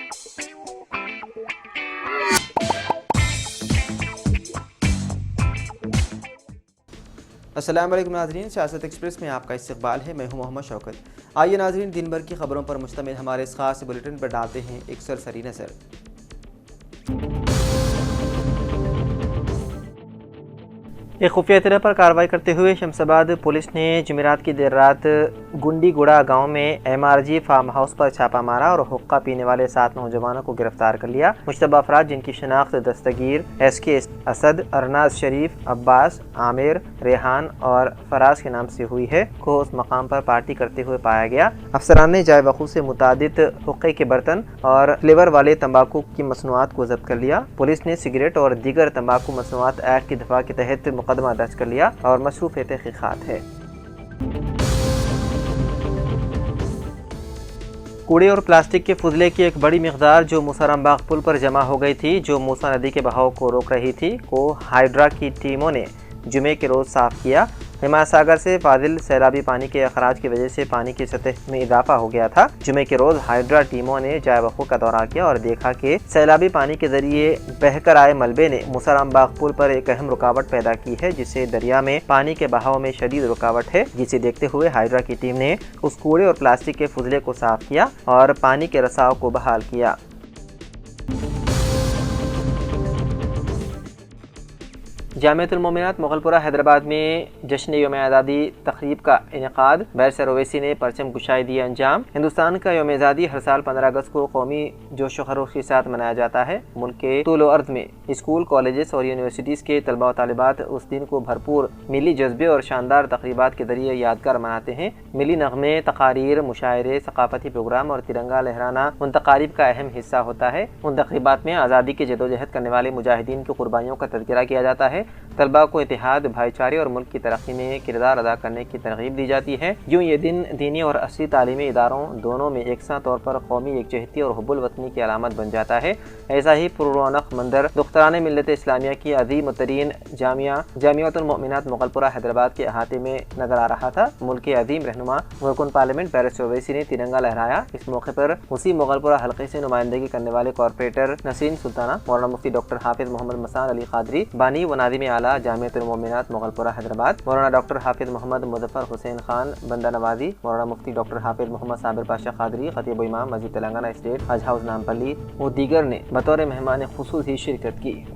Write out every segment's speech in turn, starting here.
अस्सलाम वालेकुम नाज़रीन, सियासत एक्सप्रेस में आपका इस्तकबाल है। मैं हूं मोहम्मद शौकत। आइए नाज़रीन, दिन भर की खबरों पर मुश्तमिल हमारे इस खास बुलेटिन पर डालते हैं एक सरसरी नज़र। एक खुफिया इत्तला पर कार्रवाई करते हुए शमशाबाद पुलिस ने जुमेरात की देर रात गुंडीगुड़ा गांव में MRG फार्म हाउस पर छापा मारा और हुक्का पीने वाले 7 नौजवानों को गिरफ्तार कर लिया। मुश्तबा अफराद जिनकी शनाख्त दस्तगीर SK असद, अरनाज शरीफ, अब्बास, आमिर, रेहान और फराज के नाम से हुई है, को उस मकाम पर पार्टी करते हुए पाया गया। अफसरान ने जाय वकूफ से मुतादिद हुक्के के बर्तन और फ्लेवर वाले तंबाकू की मसनूआत को जब्त कर लिया। पुलिस ने सिगरेट और दीगर तंबाकू मसनूआत एक्ट की दफा के तहत मुकदमा दर्ज कर लिया और मसरूफ तहकीकात है। कूड़े और प्लास्टिक के फुजले की एक बड़ी मिकदार जो मूसारामबाग पुल पर जमा हो गई थी, जो मूसा नदी के बहाव को रोक रही थी, को हाइड्रा की टीमों ने जुमे के रोज़ साफ़ किया। हिमायत सागर से फाजिल सैलाबी पानी के अखराज की वजह से पानी की सतह में इजाफा हो गया था। जुमे के रोज़ हाइड्रा टीमों ने जाय वक़ूफ़ का दौरा किया और देखा कि सैलाबी पानी के जरिए बहकर आए मलबे ने मूसारामबाग पुल पर एक अहम रुकावट पैदा की है, जिससे दरिया में पानी के बहाव में शदीद रुकावट है। जिसे देखते हुए हाइड्रा की टीम ने उस कूड़े और प्लास्टिक के फुजले को साफ किया और पानी के रसाव को बहाल किया। जामिअतुल मोमिनात मोगलपुरा हैदराबाद में जश्न यौम आज़ादी तक़रीब का इनेकाद। बैरिस्टर ओवैसी ने परचम कुशाई दिया अंजाम। हिंदुस्तान का यौम आज़ादी हर साल 15 अगस्त को कौमी जोश व खरोश के साथ मनाया जाता है। मुल्क के तूल व अर्ज़ में स्कूल, कॉलेजेस और यूनिवर्सिटीज़ के तलबा व तालिबात उस दिन को भरपूर मिली जज्बे और शानदार तक़रीबात के जरिए यादगार मनाते हैं। मिली नग़मे, तक़ारीर, मुशायरे, सक़ाफ़ती प्रोग्राम और तिरंगा लहराना उन तक़ारीब का अहम हिस्सा होता है। उन तक़रीबात में आज़ादी की जदोजहद करने वाले मुजाहिदीन की कुर्बानियों का तज़किरा किया जाता है। तलबा को इत्तेहाद, भाईचारे और मुल्क की तरक्की में किरदार अदा करने की तरगीब दी जाती है। यूँ ये दिन दीनी और असली तालीमी इदारों दोनों में एकसां तौर पर कौमी एकजहती और हुब्बुल वतनी की अलामत बन जाता है। ऐसा ही पुररौनक मंजर दुख्तरान मिल्लत इस्लामिया की अज़ीम तरीन जामिअतुल मोमिनात मोगलपुरा हैदराबाद के अहाते में नजर आ रहा था। मुल्क के अजीम रहनुमा रुकन पार्लियामेंट बैरिस्टर ओवैसी ने तिरंगा लहराया। इस मौके पर उसी मोगलपुरा हल्के से नुमाइंदगी करने वाले कॉरपोरेटर नसीन सुल्ताना, मौलाना मुफ्ती डॉक्टर हाफिज मोहम्मद मसान अली कादरी, बानी व नादिम आला जामिअतुल मोमिनात मोगलपुरा हैदराबाद, मौलाना डॉक्टर हाफिज मोहम्मद मुज़फ़्फ़र हुसैन खान बंदा नवाजी, मौलाना मुफ्ती डॉक्टर हाफिज मोहम्मद साबिर पाशा कादरी, खतीब इमाम मस्जिद तेलंगाना स्टेट हज हाउस नामपल्ली और दीगर ने बतौर मेहमान खुसूसी शिरकत की।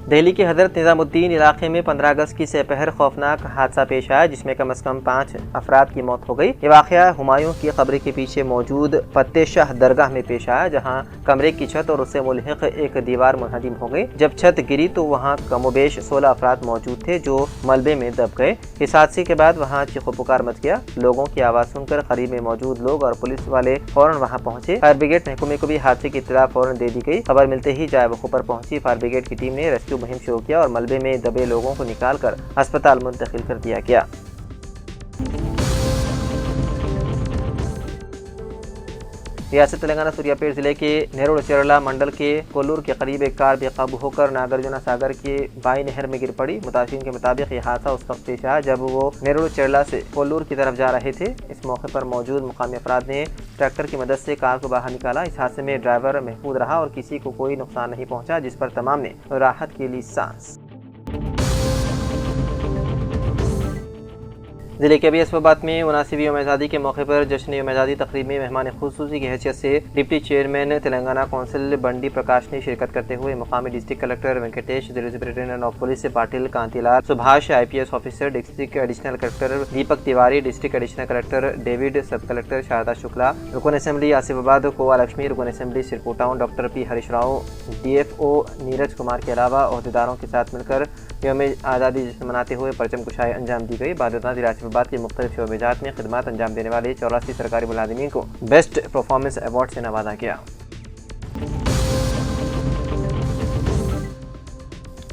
दिल्ली के हज़रत निज़ामुद्दीन इलाके में 15 अगस्त की सेपहर खौफनाक हादसा पेश आया, जिसमें कम अज़ कम 5 अफराद की मौत हो गई। ये वाक़या हुमायूं की कब्र के पीछे मौजूद फतेह शाह दरगाह में पेश आया, जहां कमरे की छत और उससे मुल्हिक एक दीवार मुनहदिम हो गई। जब छत गिरी तो वहां कमोबेश 16 अफराद मौजूद थे, जो मलबे में दब गए। इस हादसे के बाद वहां चीखो पुकार मच गया। लोगों की आवाज़ सुनकर करीब में मौजूद लोग और पुलिस वाले फौरन वहां पहुंचे। फायर ब्रिगेड महकमे को भी हादसे की इत्तला फौरन दे दी गई। खबर मिलते ही जाय वक़ूफ़ पर पहुंची फायर ब्रिगेड की टीम ने रेस्क्यू मुहिम शुरू किया और मलबे में दबे लोगों को निकालकर अस्पताल मुंतकिल कर दिया गया। रियासत तेलंगाना सूर्यापेट जिले के नेरुल चेरला मंडल के कोल्लूर के करीब एक कार बेकाबू होकर नागार्जुना सागर के बाई नहर में गिर पड़ी। मुतासिरीन के मुताबिक यह हादसा उस वक्त पेश आया जब वो नेरुल चेरला से कोल्लूर की तरफ जा रहे थे। इस मौके पर मौजूद मुकामी अफराद ने ट्रैक्टर की मदद से कार को बाहर निकाला। इस हादसे में ड्राइवर महफूज रहा और किसी को कोई नुकसान नहीं पहुंचा, जिस पर तमाम ने राहत के लिए सांस। जिले के इस्लामाबाद में 79वीं यौम आज़ादी के मौके पर जश्न यौम आज़ादी तकरीब में मेहमान खुसूसी की हैसियत से deputy chairman Telangana council Bandi Prakash ने शिरकत करते हुए मुकामी डिस्ट्रिक्ट कलेक्टर वेंकटेश, जिला superintendent of police Patil Kantilal, Subhash IPS officer, district additional collector Deepak Tiwari, district additional collector David, sub collector Sharada Shukla, रुकन असेंबली आसिफाबाद कोवा लक्ष्मी, रुकन assembly Sirpur town doctor P Harish Rao, DFO Neeraj Kumar के अलावा अहदेदारों के साथ मिलकर यौम आज़ादी जश्न मनाते हुए परचम कुशाई अंजाम दी गई। बाद जिला आसिफाबाद के मुख्तलिफ शोबेजात में खिदमत अंजाम देने वाले 84 सरकारी मुलाजिमीन को बेस्ट परफॉर्मेंस अवार्ड से नवाजा गया।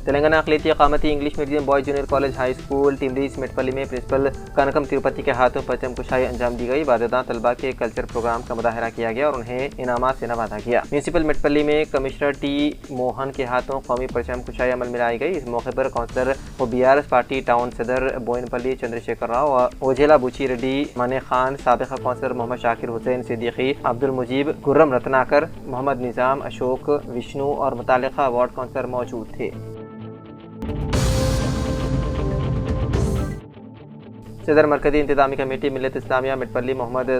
तेलंगाना अक़लियती क़ामती English medium boys junior college high school TMREIS Metpally में प्रिंसिपल कनकम तिरुपति के हाथों परचम कुशाई अंजाम दी गई। बाददा तलबा के कल्चर प्रोग्राम का मुजाहरा किया गया और उन्हें इनामात से नवाजा गया। म्यूनसिपल मेटपल्ली में कमिश्नर टी मोहन के हाथों कौमी परचम कुशाई अमल में लाई गई। इस मौके पर काउंसलर व BRS पार्टी टाउन सदर बोइनपल्ली चंद्रशेखर राव और ओजेला बुची रेड्डी, माने खान, साबिक़ा काउंसलर मोहम्मद शाकिर हुसैन सिद्दीकी, अब्दुल मुजीब, गुर्रम रत्नाकर, मोहम्मद निज़ाम, अशोक, विष्णु और मुतालिका वार्ड काउंसलर मौजूद थे। सदर मरकजी इंतजामी कमेटी मिल्लत इस्लामिया मेटपल्ली मोहम्मद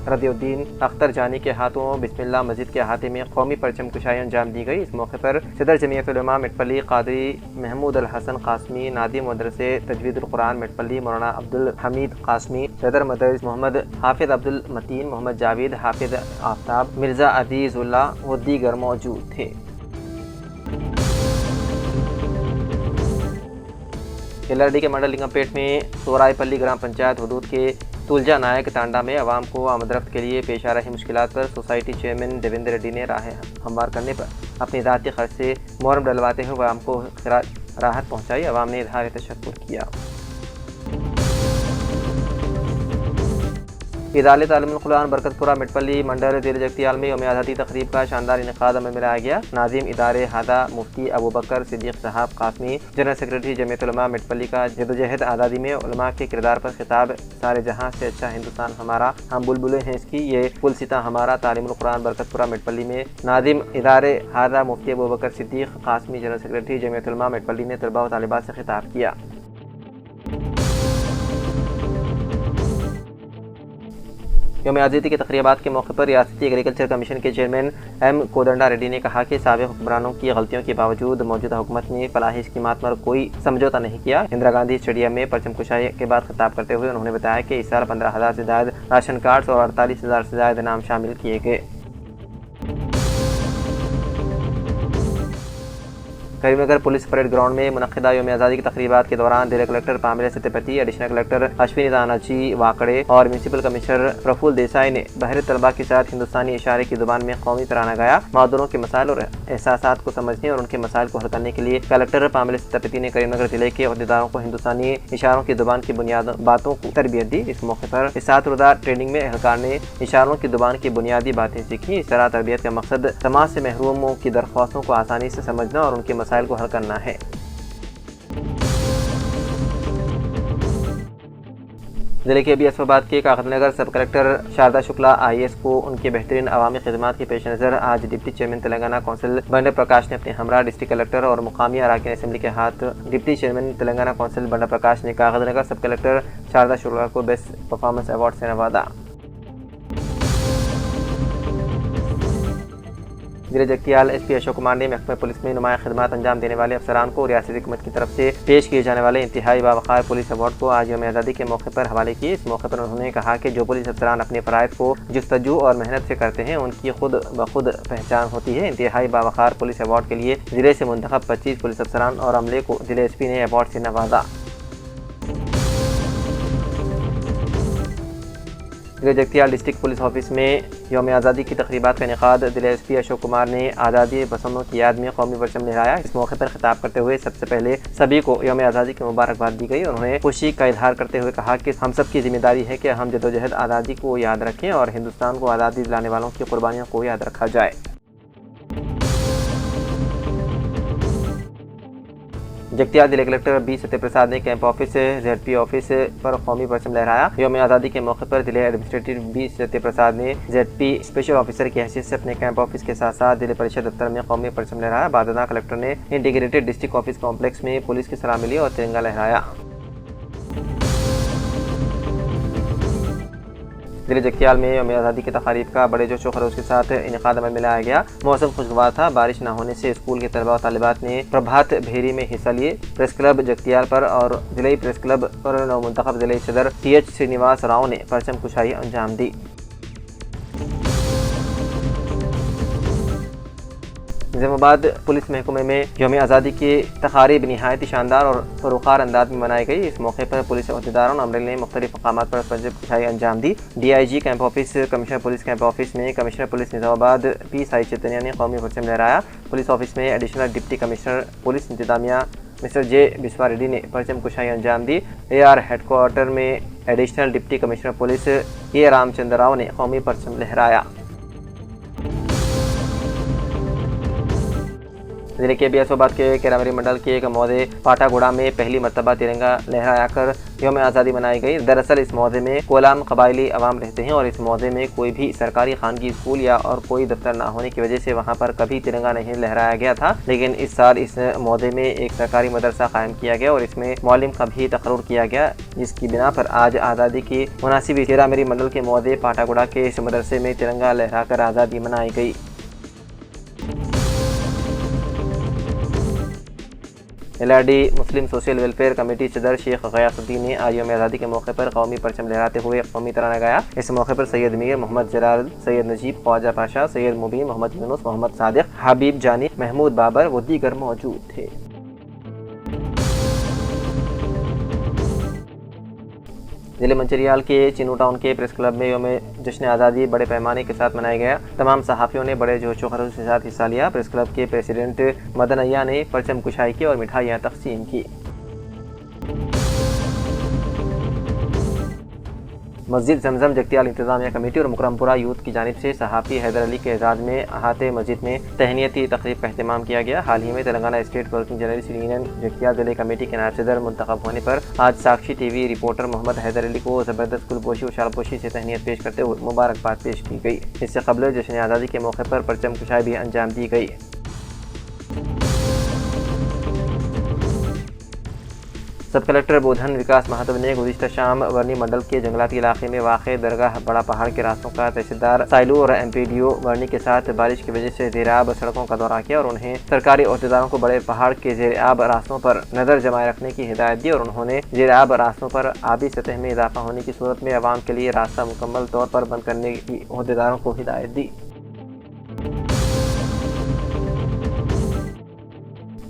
रदिउद्दीन अख्तर जानी के हाथों बिस्मिल्लाह मस्जिद के अहाते में कौमी परचम कुशाई अंजाम दी गई। इस मौके पर सदर जमीयत उलमा मेटपल्ली कादरी महमूद अल हसन कासमी, नादिम मदरसे तजवीदुल कुरान मेटपल्ली मौलाना अब्दुल हमीद कासमी, सदर मदरस मोहम्मद हाफिज अब्दुल मतीन, मोहम्मद जावेद, हाफिज आफ्ताब, मिर्जा अजीजुल्लाह व दीगर मौजूद थे। एलआरडी के मंडल लिंगमपेट में सोरायपल्ली ग्राम पंचायत हदूद के तुलजा नायक तांडा में आवाम को आमदरफ्त के लिए पेश आ रही मुश्किलात पर सोसाइटी चेयरमैन देवेंद्र रेड्डी ने राह हमवार करने पर अपनी ज़ाती खर्च से मुहर्रम डलवाते हुए आवाम को राहत पहुँचाई। आवाम ने इज़हार तशक्कुर किया। इदारे तालीमुल कुरान बरकतपुरा मेटपल्ली मंडल ज़िले जगतियाल में यौम आज़ादी तकरीब का शानदार इनेकाद अमल में लाया गया। नाज़िम इदारे हादा मुफ्ती अबू बकर सिद्दीक साहब कासमी, जनरल सेक्रेटरी जमीयत उलमा मेटपल्ली का जदोजहद आज़ादी में उलमा के किरदार पर खिताब, सारे जहां से अच्छा हिंदुस्तान हमारा, हम बुलबुलें हैं इसकी, ये पुलसिता हमारा। तालीमुल कुरान बरकतपुरा मेटपल्ली में नाज़िम इदारे हादा मुफ्ती अबू बकर सिद्दीक कासमी, जनरल सेक्रेटरी जमीयत उलमा मेटपल्ली ने तलबा व तालिबात से खिताब किया। यौम आज़ादी की तक़रीबात के मौके पर रियासती एग्रीकल्चर कमीशन के चेयरमैन M कोदंडा रेड्डी ने कहा कि साबिक़ हुक्मरानों की गलतियों के बावजूद मौजूदा हुकूमत ने फलाही स्कीमात पर कोई समझौता नहीं किया। इंदिरा गांधी स्टेडियम में परचम कुशाई के बाद खिताब करते हुए उन्होंने बताया कि इस साल 15,000 से ज़्यादा राशन कार्ड्स और 48,000 से ज़्यादा नाम शामिल किए गए। करीमनगर पुलिस परेड ग्राउंड में मुनक्किदा यौम आज़ादी की तक़रीबात के दौरान जिला collector Pamela Satpathy, additional collector Ashwini Tanaji Wakade और म्यूनसिपल कमिश्नर प्रफुल्ल देसाई ने बहरे तलबा के साथ हिंदुस्तानी इशारे की ज़ुबान में कौमी तराना गाया। मादूरों के मसाइल और एहसासात को समझने और उनके मसाइल को हल करने के लिए कलेक्टर पामिला सत्यपति ने करीमनगर जिले के अहदेदारों को हिंदुस्तानी इशारों की ज़ुबान की बुनियाद बातों को तरबियत दी। इस मौके पर इस रोज़ा ट्रेनिंग में एहलकार ने इशारों की ज़ुबान की बुनियादी बातें सीखी। इस तरह तरबियत का मकसद समाज से महरूमों की दरख्वास्तों को आसानी से समझना और उनके मसाइल को हल करना है। जिले के अभी असफाबाद के कागजनगर सब कलेक्टर शारदा शुक्ला IAS को उनके बेहतरीन अवामी खिदमात के पेश नज़र आज डिप्टी चेयरमैन तेलंगाना कौंसिल बंडा प्रकाश ने अपने हमरा डिस्ट्रिक्ट कलेक्टर और मुकामी अराकीन असेंबली के हाथ डिप्टी चेयरमैन तेलंगाना कौंसिल बंडा प्रकाश ने कागजनगर सब कलेक्टर शारदा शुक्ला को बेस्ट परफॉर्मेंस अवार्ड से नवाजा। जिले जगतियाल SP अशोक कुमार ने महकमा पुलिस में नुमाया खिदमात अंजाम देने वाले अफसरान को रियासती हुकूमत की तरफ से पेश किए जाने वाले इंतहाई बावकार पुलिस अवार्ड को आज यौम आज़ादी के मौके पर हवाले किए। इस मौके पर उन्होंने कहा कि जो पुलिस अफसरान अपने फ़राइज़ को जुस्तजू और मेहनत से करते हैं उनकी खुद ब खुद पहचान होती है। इंतहाई बावकार पुलिस अवार्ड के लिए जिले से मुंतखब 25 पुलिस अफसरान और अमले को जिले SP ने अवार्ड से नवाजा। जिले जगतियाल डिस्ट्रिक्ट पुलिस ऑफिस में यौम आज़ादी की तक़रीबात का इनेकाद जिले SP अशोक कुमार ने आज़ादी पसंदों की याद में कौमी परचम लहराया। इस मौके पर खिताब करते हुए सबसे पहले सभी को यौम आज़ादी की मुबारकबाद दी गई। उन्होंने खुशी का इजहार करते हुए कहा कि हम सब की जिम्मेदारी है कि हम जदोजहद आज़ादी को याद रखें और हिंदुस्तान को आज़ादी दिलाने वालों की कुर्बानियों को याद रखा जाए। जगतियाल जिले कलेक्टर B सत्यप्रसाद ने कैंप ऑफिस ZP ऑफिस पर कौमी परचम लहराया। यौम आज़ादी के मौके पर जिले एडमिनिस्ट्रेटिव B सत्यप्रसाद ने ZP स्पेशल ऑफिसर की हैसियत से अपने कैंप ऑफिस के साथ साथ जिले परिषद दफ्तर में कौमी परचम लहराया। बाददा कलेक्टर ने इंटीग्रेटेड डिस्ट्रिक्ट ऑफिस कॉम्प्लेक्स में पुलिस की सलामी ली और तिरंगा लहराया। जिले जगतियाल में यौम आज़ादी की तक़रीब का बड़े जोशो खरोश के साथ इनेकाद अमल में लाया गया। मौसम खुशगवार था। बारिश न होने से स्कूल के तलबा और तालिबात ने प्रभात भेरी में हिस्सा लिए। प्रेस क्लब जगतियाल पर और जिले प्रेस क्लब पर नवमुंतखब जिले सदर TH श्रीनिवास राव ने परचम कुशाई अंजाम दी। निज़ामाबाद पुलिस महकमे में यौम आज़ादी की तकारीब नहायत शानदार और फरूखार अंदाज में मनाई गई। इस मौके पर पुलिस अहदेदारों और अमले ने मुख्तलिफ मकामात पर पंजब कुशाई अंजाम दी। DIG camp office, commissioner police camp office में commissioner police Nizamabad P Sai Chaitanya ने कौमी परचम लहराया। पुलिस ऑफिस में एडिशनल डिप्टी कमिश्नर पुलिस इंतजामिया मिस्टर J बिस्वा रेड्डी ने परचम कुशाई अंजाम दी। AR हेडक्वार्टर में additional deputy commissioner police A Ramachandra Rao ने कौमी परचम लहराया। जिले के बियासोबाद के केरावरी मंडल के एक मौदे पाटागुड़ा में पहली मरतबा तिरंगा लहराया कर यौम आज़ादी मनाई गई। दरअसल इस मौदे में कोलाम कबायली अवाम रहते हैं और इस मौदे में कोई भी सरकारी खानगी स्कूल या और कोई दफ्तर ना होने की वजह से वहां पर कभी तिरंगा नहीं लहराया गया था। लेकिन इस साल इस मौदे में एक सरकारी मदरसा कायम किया गया और इसमें मौलिम का भी तकर्रुर किया गया, जिसकी बिना पर आज आज़ादी की मुनासिब केरावरी मंडल के मौदे पाटागुड़ा के इस मदरसे में तिरंगा लहरा कर आज़ादी मनाई गई। LRD मुस्लिम सोशल वेलफेयर कमेटी सदर शेख गयासुद्दीन ने आज यौम आज़ादी के मौके पर कौमी परचम लहराते हुए कौमी तराना गाया। इस मौके पर सैयद मीर मोहम्मद जलाल, सैयद नजीब, ख्वाजा पाशा, सैयद मुबीन, मोहम्मद यूनुस, मोहम्मद सादिक, हबीब जानी, महमूद बाबर व दीगर मौजूद थे। जिले मंचिरियाल के चिनू टाउन के प्रेस क्लब में यौम जश्न आज़ादी बड़े पैमाने के साथ मनाया गया। तमाम सहाफ़ियों ने बड़े जोश व खरोश के साथ हिस्सा लिया। प्रेस क्लब के प्रेसिडेंट मदन अय्या ने परचम कुशाई की और मिठाइयाँ तकसीम की। मस्जिद जमजम जगतियाल इंतजामिया कमेटी और मुकरमपुरा यूथ की जानिब से सहाफ़ी हैदर अली के एजाज़ में अहाते मस्जिद में तहनीती तकरीब का अहतमाम किया गया। हाल ही में Telangana state working journalist union Jagtial ज़िले कमेटी के नायब सदर मुंतखब होने पर आज साक्षी TV रिपोर्टर मोहम्मद हैदर अली को ज़बरदस्त गुलपोशी और शालपोशी से तहनीत पेश करते हुए मुबारकबाद पेश की गई। इससे कबल जश्न आज़ादी के मौके पर परचम कुशाई भी अंजाम दी गई। सब कलेक्टर बोधन विकास महातो ने गुज़िश्ता शाम वर्नी मंडल के जंगलाती इलाके में वाक़ दरगाह बड़ा पहाड़ के रास्तों का तहसीलदार साइलू और MPDO वर्नी के साथ बारिश की वजह से ज़ेर-आब सड़कों का दौरा किया और उन्हें सरकारी अहदेदारों को बड़े पहाड़ के ज़ेर-आब रास्तों पर नज़र जमाए रखने की हिदायत दी और उन्होंने ज़ेर-आब रास्तों पर आबी सतह में इजाफा होने की सूरत में अवाम के लिए रास्ता मुकम्मल तौर पर बंद करने की अहदेदारों को हिदायत दी।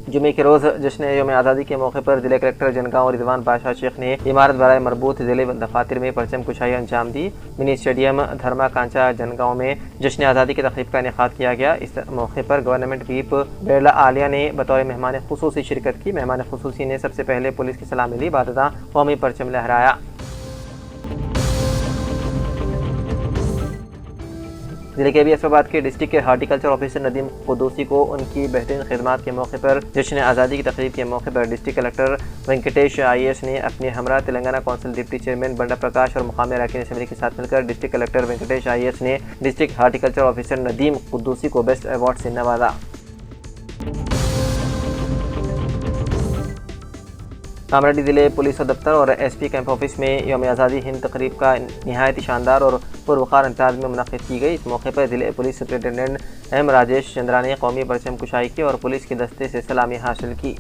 जुमे के रोज़ जश्न यौम आज़ादी के मौके पर जिले कलेक्टर जनगांव रिजवान बादशाह शेख ने इमारत बराए मरबूत जिले दफातर में परचम कुशाई अंजाम दी। मिनी स्टेडियम धर्मा कांचा जनगांव में जश्न आज़ादी की तकरीब का इनेकाद किया गया। इस मौके पर गवर्नमेंट व्हीप बेरला आलिया ने बतौर मेहमान खुसूसी शिरकत की। मेहमान खुसूसी ने सबसे पहले पुलिस की सलामी ली, बाद कौमी परचम लहराया। जिले के बियासोबाद के डिस्ट्रिक्ट के हार्टिकल्चर ऑफिसर नदीम कुद्दूसी को उनकी बेहतरीन खिदमात के मौके पर जश्न आज़ादी की तकरीब के मौके पर डिस्ट्रिक्ट कलेक्टर वेंकटेश IAS ने अपने हमरा तेलंगाना कौंसिल डिप्टी चेयरमैन बंडा प्रकाश और मुकामी अरकान असेंबली के साथ मिलकर डिस्ट्रिक्ट कलेक्टर वेंकटेश IAS ने district horticulture officer Nadeem Quddusi को बेस्ट अवार्ड से नवाजा। कामरेड्डी जिले पुलिस दफ्तर और SP कैंप ऑफिस में यौम आज़ादी हिंद तकरीब का नहायत शानदार और पुरवकार अंदाज में मुनक़िद की गई। इस मौके पर जिले police superintendent M Rajesh Chandra ने कौमी परचम कुशाई की और पुलिस के दस्ते से सलामी हासिल की।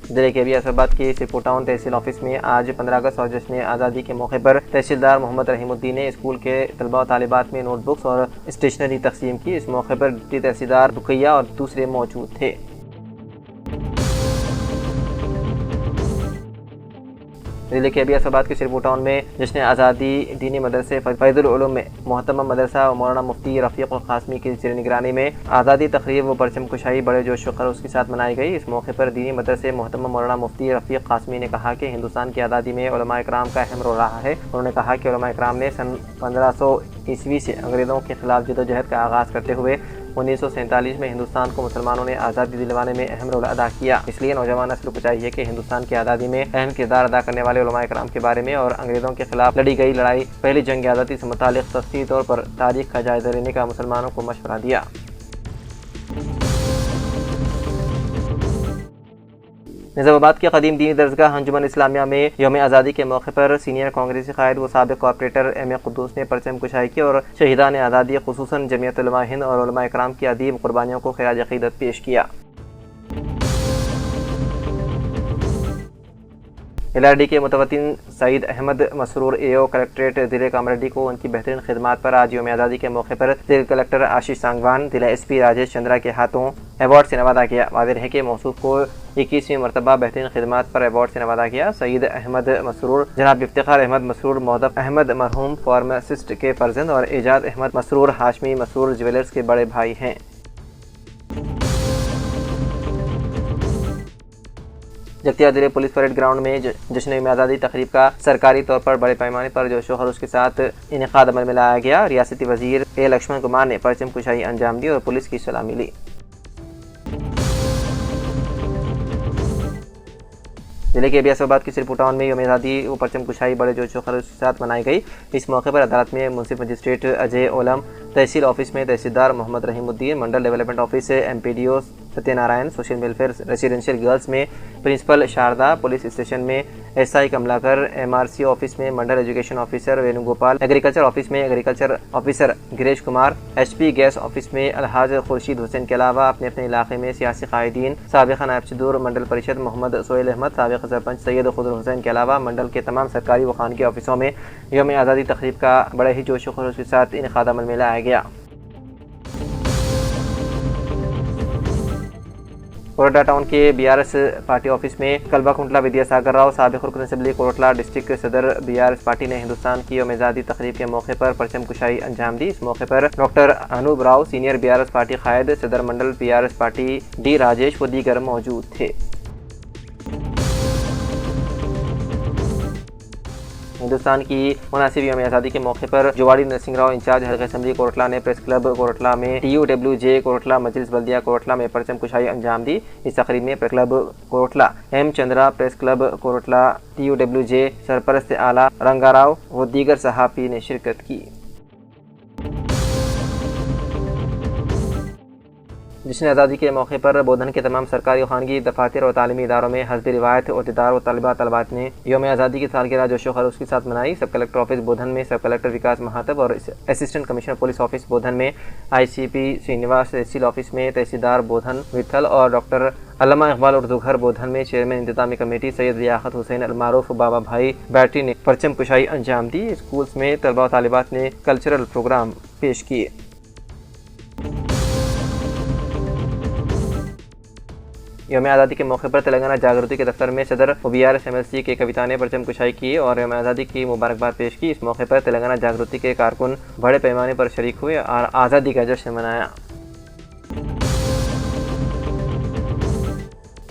जिले के बियासोबाद के सिरपुर टाउन तहसील ऑफिस में आज 15 अगस्त और जश्न आज़ादी के मौके पर तहसीलदार मोहम्मद रहीमुद्दीन ने स्कूल के तलबा और तालिबात में नोटबुक्स और स्टेशनरी तकसीम की। इस मौके पर डिप्टी तहसीलदार बुकैया और दूसरे मौजूद थे। जिले के बियासोबाद के सिरपुर टाउन में जश्न आज़ादी दीनी मदरसे फैज़ुल उलूम में मोहतरम मदरसा और मौलाना मुफ्ती रफ़ीक क़ासमी की ज़ेर निगरानी में आज़ादी तकरीब व परचम कुशाई बड़े जोश व खरोश के साथ मनाई गई। इस मौके पर दीनी मदरसे मोहतरम मौलाना मुफ्ती रफ़ीक क़ासमी ने कहा कि हिंदुस्तान की आज़ादी में उलमा इकराम का अहम रोल रहा है। उन्होंने कहा कि उलमा इकराम ने सन 1500 ईस्वी से अंग्रेज़ों के खिलाफ जदोजहद का आगाज़ करते हुए 1947 में हिंदुस्तान को मुसलमानों ने आज़ादी दिलवाने में अहम रोल अदा किया। इसलिए नौजवान नस्ल को चाहिए कि हिंदुस्तान की आज़ादी में अहम किरदार अदा करने वाले उलमा इकराम के बारे में और अंग्रेज़ों के खिलाफ लड़ी गई लड़ाई पहली जंग आज़ादी से मुतालिक तफसीली तौर पर तारीख का जायज़ा लेने का मुसलमानों को मशवरा दिया। निज़ामाबाद के कदीम दीनी दरसगाह अंजुमन इस्लामिया में यौम आज़ादी के मौके पर सीनियर कांग्रेसी कायद व साबिक़ कॉर्पोरेटर M.A. कुद्दूस ने परचम कुशाई की और शहीदान आज़ादी खुसूसन जमीयत उलमा हिंद और उलमा इकराम की अदीब कुर्बानियों को खिराज अक़ीदत पेश किया। LRD के मुतवत्तिन सईद अहमद मसरूर AO कलेक्ट्रेट जिले कामरेड्डी को उनकी बेहतरीन खिदमात पर आज यौम आज़ादी के मौके पर जिला कलेक्टर आशीष सांगवान, जिला SP राजेश चंद्रा के हाथों अवार्ड से नवाजा किया। वाज़ेह है कि मौसूफ को 21वीं मरतबा बेहतरीन खिदमात पर अवार्ड से नवाजा किया। सईद अहमद मसरूर जनाब इफ्तिखार अहमद मसरूर, मौदफ अहमद मरहूम फार्मासिस्ट के फर्जंद और एजाज अहमद मसरूर हाशमी मसरूर ज्वेलर्स के बड़े भाई हैं। जगतिया जिले पुलिस परेड ग्राउंड में जश्न यौम आज़ादी तकरीब का सरकारी तौर पर बड़े पैमाने पर जोश व खरोश के साथ इनेकाद अमल में लाया गया। रियासती वजीर A लक्ष्मण कुमार ने परचम कुशाई अंजाम दी और पुलिस की सलामी ली। जिले के अबियासाबाद की सिरपुर टाउन में यौम आज़ादी व परचम कुशाई बड़े जोश व खरोश के साथ मनाई गई। इस मौके पर अदालत में मुंसिफ मजिस्ट्रेट अजय ओलम, तहसील ऑफिस में तहसीलदार मोहम्मद रहीमुद्दीन, मंडल डेवलपमेंट ऑफिस से MPDO Satyanarayana, social welfare residential girls में प्रिंसिपल शारदा, पुलिस स्टेशन में SI कमलाकर, MRC ऑफिस में मंडल education officer Venugopal, agriculture office में agriculture officer Girish Kumar, HP gas office में अलहाज खुर्शीद हुसैन के अलावा अपने अपने इलाके में सियासी कायदीन, साबिक़ा नायब सदूर मंडल परिषद मोहम्मद सोहेल अहमद, साबिक़ा सरपंच सैयद खुदर हुसैन के अलावा मंडल के तमाम सरकारी व खानगी ऑफिसों में यौम आज़ादी तकरीब का बड़े ही जोश व खरोश के साथ इनेकाद अमल में लाया गया। कोरटा टाउन के BRS पार्टी ऑफिस में कलबा कुंटला विद्यासागर राव, साबिक़ रुकन असेंबली कोरटला डिस्ट्रिक्ट सदर BRS पार्टी ने हिंदुस्तान की यौम आज़ादी तकरीब के मौके पर परचम कुशाई अंजाम दी। इस मौके पर doctor Anup Rao, senior BRS party कायद, सदर मंडल BRS पार्टी D राजेश व दीगर मौजूद थे। हिंदुस्तान की 79वीं यौम आज़ादी के मौके पर जोवाड़ी नरसिंह राव इंचार्ज हल्का असेंबली कोरटला ने प्रेस क्लब कोरटला में TUWJ कोरटला मजलिस बल्दिया कोरटला में परचम कुशाई अंजाम दी। इस तकरीब में press club Koratla M Chandra, press club Koratla TUWJ सरपरस्त आला रंगाराव व दीगर सहाफ़ी ने शिरकत की। जश्न आज़ादी के मौके पर बोधन के तमाम सरकारी और खानगी दफातर और तालीमी इदारों में हस्ब रिवायत अहदेदार और तलबात ने यौम आज़ादी की सालगिरह जोश व खरोश के साथ मनाई। सब कलेक्टर ऑफिस बोधन में सब कलेक्टर विकास महातब और असिस्टेंट कमिश्नर पुलिस ऑफिस बोधन में ICP श्रीनिवास, तहसील ऑफिस में तहसीलदार बोधन विठल और डॉक्टर अल्लामा इकबाल उर्दू घर बोधन में चेयरमैन इंतजामी कमेटी सैयद लियाकत हुसैन अलमारूफ बाबा भाई बैटरी ने परचम कुशाई अंजाम दी। स्कूल्स में तलबा और तालिबात ने कल्चरल प्रोग्राम पेश किए। यौम आज़ादी के मौके पर तेलंगाना जागृति के दफ्तर में सदर BRS MLC के कविता ने परचम कुशाई की और यौम आज़ादी की मुबारकबाद पेश की। इस मौके पर तेलंगाना जागृति के कारकुन बड़े पैमाने पर शरीक हुए और आज़ादी का जश्न मनाया।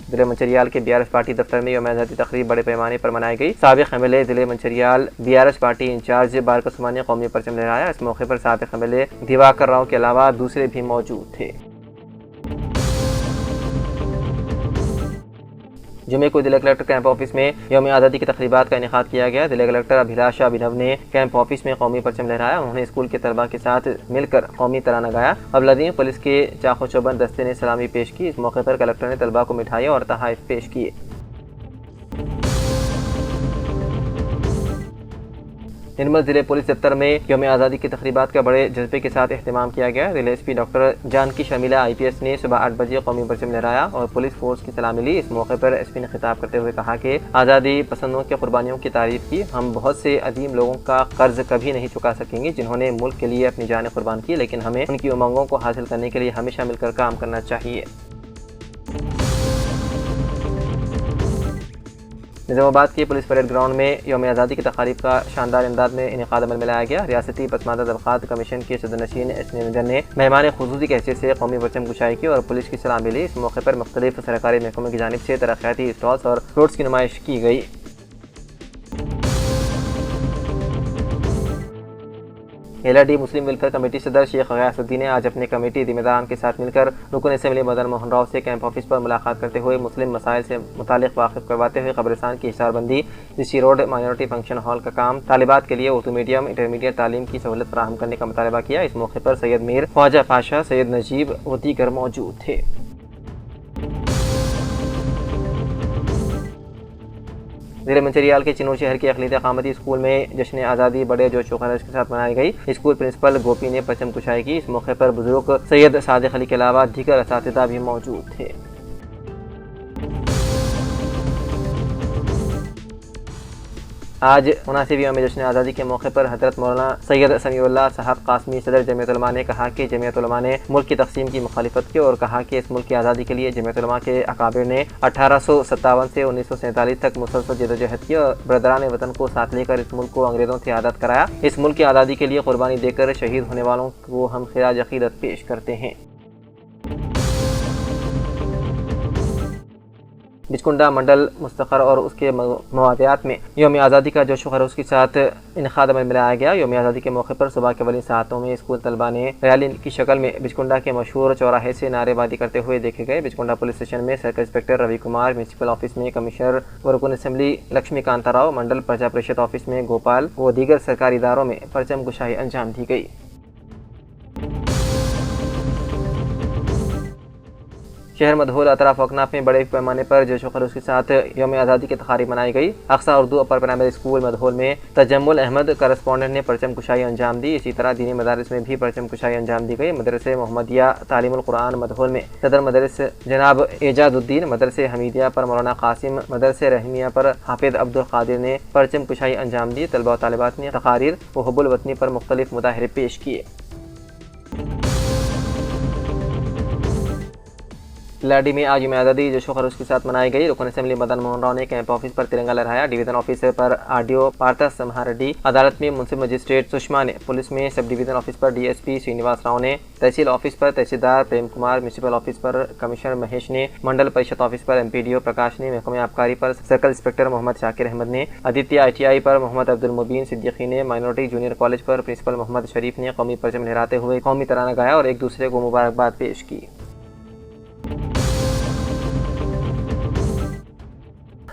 जिले मंचरियाल के BRS पार्टी दफ्तर में यौम आज़ादी तकरीब बड़े पैमाने पर मनाई गई। साबिक़ MLA जिले मंचरियाल BRS पार्टी इंचार्ज बारक उस्मानिया कौमी परचम लहराया। इस मौके पर साबिक़ MLA दिवाकर राव के अलावा दूसरे भी मौजूद थे। जुमे को जिला कलेक्टर कैंप ऑफिस में यौम आज़ादी की तकरीबात का इनेकाद किया गया। जिला कलेक्टर अभिलाषा अभिनव ने कैंप ऑफिस में कौमी परचम लहराया। उन्होंने स्कूल के तलबा के साथ मिलकर कौमी तराना गाया। अवलदीन पुलिस के चाको चौबंद दस्ते ने सलामी पेश की। इस मौके पर कलेक्टर ने तलबा को मिठाई और तोहफे पेश किए। निर्मल जिले पुलिस दफ्तर में यौम आज़ादी की तकरीबात का बड़े जज्बे के साथ एहतमाम किया गया। जिले SP doctor Janaki Sharmila IPS ने सुबह 8 बजे कौमी परचम लहराया और पुलिस फोर्स की सलामी ली। इस मौके पर SP ने खिताब करते हुए कहा कि आज़ादी पसंदों की कुर्बानियों की तारीफ की। हम बहुत से अदीम लोगों का कर्ज कभी नहीं चुका सकेंगे जिन्होंने मुल्क के लिए अपनी जानें कुर्बान की, लेकिन हमें उनकी उमंगों को हासिल करने के लिए हमेशा मिलकर काम करना चाहिए। निज़ामाबाद के पुलिस परेड ग्राउंड में यौम आज़ादी की तकारीब का शानदार अंदाज में इनेकाद अमल में लाया गया। रियासती पसमानदा तबक़ात कमीशन के सदरनशीन S निरंजन ने मेहमान खुसूसी की हैसियत से कौमी परचम कुशाई की और पुलिस की सलामी ली। इस मौके पर मुख्तलिफ सरकारी महकमों की जानिब से तरक्याती स्टॉल्स और फ्रूट्स की नुमाइश की गई। LRD मुस्लिम वेलफेयर कमेटी सदर शेख गयासुद्दीन ने आज अपने कमेटी जिम्मेदारान के साथ मिलकर रुकन असेंबली मदन मोहन राव से कैंप ऑफिस पर मुलाकात करते हुए मुस्लिम मसाइल से मुतालिक वाकिफ करवाते हुए कब्रिस्तान की हिसारबंदी, ऋषि रोड माइनॉरिटी फंक्शन हॉल का काम, तालिबात के लिए उर्दू मीडियम इंटरमीडिएट तालीम की सहूलत फराहम करने का मुतालबा किया। इस मौके पर सैयद मीर ख्वाजा पाशा, सैयद नजीब व दीगर मौजूद थे। जिले मंचरियाल के चिनूर शहर के अक़लीती अक़ामती स्कूल में जश्न आज़ादी बड़े जोश व खरोश के साथ मनाई गई। स्कूल प्रिंसिपल गोपी ने परचम कुशाई की। इस मौके पर बुजुर्ग सैयद सादिक अली के अलावा दीगर असातिज़ा भी मौजूद थे। आज 79वीं यौम जश्न आज़ादी के मौके पर हज़रत मौलाना सैयद समीउल्लाह साहब कासमी सदर जमीयत उलमा ने कहा कि जमीयत उलमा ने मुल्क की तकसीम की मुखालिफत की और कहा कि इस मुल्क की आज़ादी के लिए जमीयत उलमा के अकाबिर ने 1857 से 1947 तक मुसलसल जदोजहद की और बरदरान वतन को साथ लेकर इस मुल्क को अंग्रेज़ों से आज़ाद कराया। इस मुल्क की आज़ादी के लिए कुर्बानी देकर शहीद होने वालों को हम खिराज अकीदत पेश करते हैं। बिचकुंडा मंडल मुस्तकर और उसके मवादियात में यौम आज़ादी का जोश खरोश के साथ इनखाद अमल में लाया गया। यौम आज़ादी के मौके पर सुबह के अवलिन सातों में स्कूल तलबा ने रैली की शक्ल में बिचकुंडा के मशहूर चौराहे से नारेबाजी करते हुए देखे गए। बिचकुंडा पुलिस स्टेशन में circle inspector Ravi Kumar, municipal office में कमिश्नर व रुकन असेंबली लक्ष्मी कांताराव, मंडल प्रजा परिषद ऑफिस में गोपाल व दीगर सरकारी इदारों में परचम कुशाई अंजाम दी गई। शहर मधोल अतराफ अकनाफ में बड़े पैमाने पर जोश खरोश के साथ यौम आज़ादी की तकारीब मनाई गई। Aqsa Urdu upper primary school Mudhol में तजम्मुल अहमद करस्पॉन्डेंट ने परचम कुशाई अंजाम दी। इसी तरह दीनी मदारिस में भी परचम कुशाई अंजाम दी गई। मदरसे मोहम्मदिया तालीमुल कुरान मधोल में सदर मदरस जनाब एजाजुद्दीन, मदरसे हमीदिया पर मौलाना कासिम, मदरसे रहमिया पर हाफिज अब्दुल कादिर ने परचम कुशाई अंजाम दी। तलबा व तालिबात ने तकारीर व हुब्बुल वतनी पर मुख्तलिफ मुजाहिरे पेश किए। लाडी में आज यौम आज़ादी जोश खरोश के साथ मनाई गई। रुकन असेंबली मदन मोहन राव ने कैंप ऑफिस पर तिरंगा लहराया। डिवीजन ऑफिस पर आरडीओ पार्थस समहारेड्डी, अदालत में मुंसिफ मजिस्ट्रेट सुषमा ने, पुलिस में सब डिवीजन ऑफिस पर डीएसपी श्रीनिवास राव ने, तहसील ऑफिस पर तहसीलदार प्रेम कुमार, म्यूनसिपल ऑफिस पर कमिश्नर महेश ने, मंडल परिषद ऑफिस पर एमपीडीओ प्रकाश ने, महकमे आबकारी पर सर्कल इंस्पेक्टर मोहम्मद शाकिर अहमद ने, आदित्य ITI पर मोहम्मद अब्दुल मुबीन सिद्दीकी ने, माइनॉरिटी जूनियर कॉलेज पर प्रिंसिपल मोहम्मद शरीफ ने कौमी परचम लहराते हुए कौमी तराना गाया और एक दूसरे को मुबारकबाद पेश की।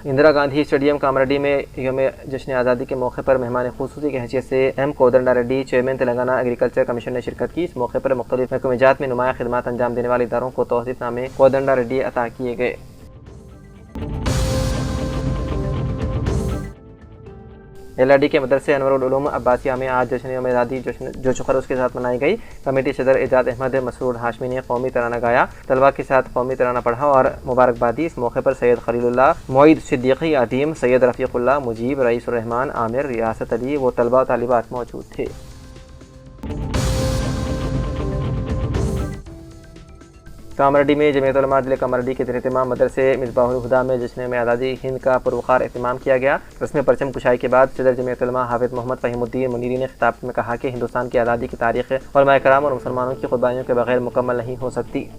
इंदिरा गांधी स्टेडियम कामरेड्डी में यौम जश्न आज़ादी के मौके पर मेहमान खुसूसी की हैसियत से M Kodanda Reddy, chairman Telangana agriculture commission ने शिरकत की। इस मौके पर मुख्तलिफ महकमेजात में नुमाया खिदमात अंजाम देने वाले इदारों को तौसीफनामे कोदंडा रेड्डी अता किए गए। LRD के मदरसे अनवरुल उलूम अब्बासिया में आज जश्न यौम आज़ादी जोश खरोश के साथ मनाई गई। कमेटी सदर एजाज अहमद मसरूर हाशमी ने कौमी तराना गाया, तलबा के साथ कौमी तराना पढ़ा और मुबारकबाद दी। इस मौके पर सैयद खलीलुल्लाह, मोईद सिद्दीकी, अदीम, सैयद रफ़ीकुल्लाह, मुजीब, रईसुर रहमान, आमिर, रियासत अली व तलबा तालिबात मौजूद थे। कामरेड्डी में जमीयत उलमा जिले कामरेड्डी के एहतमाम मदरसे मिसबाहुल हुदा में जश्न में आज़ादी हिंद का पुरवकार एहतमाम किया गया। रस्म परचम कुशाई के बाद सदर जमीयत उलमा हाफिज मोहम्मद फ़हीमुद्दीन मुनीरी ने खिताब में कहा कि हिंदुस्तान की आज़ादी की तारीख़ उलमाए कराम और मुसलमानों की कुर्बानियों के बगैर मुकम्मल नहीं हो सकती।